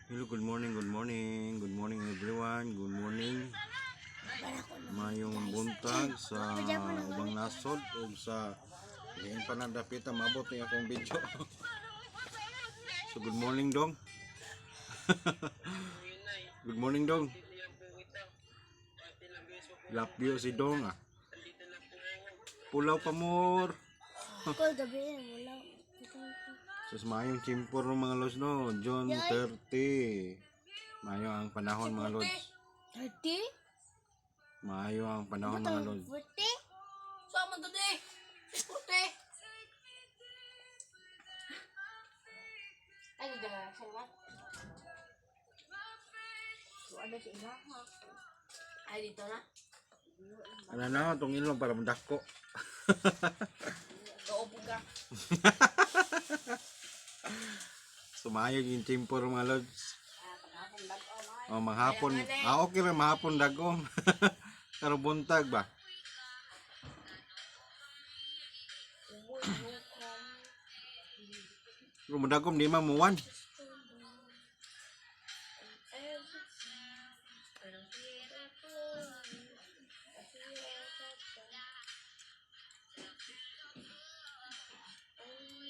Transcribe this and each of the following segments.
Hello, good morning everyone. Good morning. Mayong buntag sa ubang nasod ug sa diin pa nadapita maabot ni akong video. So good morning dong. Good morning dong. Lapyo si dong ah. Pulaw pa more. Sus mayong chimpor ng mga lods no. June 30. Mayo ang panahon mga lods. 30? Maayo ang panahon mga lods. 40? Sama to di. 40. Ay, di ba? Sama. So, ano si ina ha? Ay, dito na. Ano na itong ilong para madako. Kaupo ka. Sumayog yung chimpor mga lods. Oh, maghapon. Okay ra mahapon dagom. Karo buntag ba? Kung madagom di mamuwan.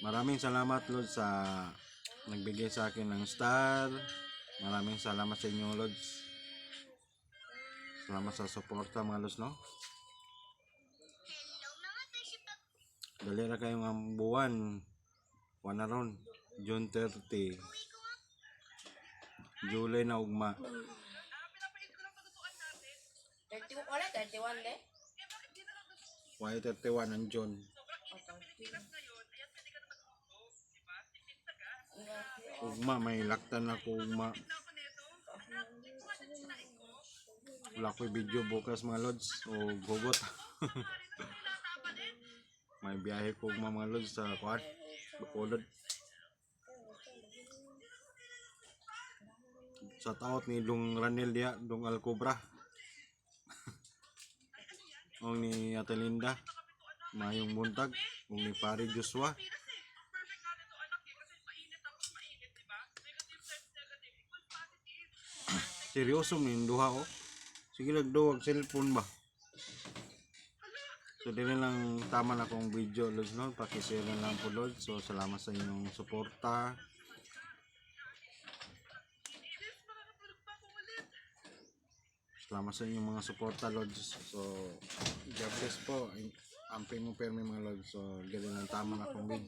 Maraming salamat Lord sa nagbigay sa akin ng star. Maraming salamat sa inyo Lods. Salamat sa suporta mga Lods no. Dali ra kayong ang buwan. Wala ron. June 30. July na ugma. 31 wala, 31 de. Why 31 ang June? Ugma may laktan ako ugma. Wala ko'y video bukas mga Lods o gugot. May biyahe ko ugma mga Lods sa kuwan Bacolod. Sa taot ni Dong Ranel dia, Dong Alcobra. O ni Atelinda, mayong buntag, o ni Pari Joshua. Seryoso min duha oh. Sige nagduwag cellphone ba. So dili lang tama na akong video Lods no, paki-share na lang po Lods. So salamat sa inyong suporta. Salamat sa inyong mga suporta Lods. So God bless po. Amping mo permi mga Lods. So dili lang tama na akong video.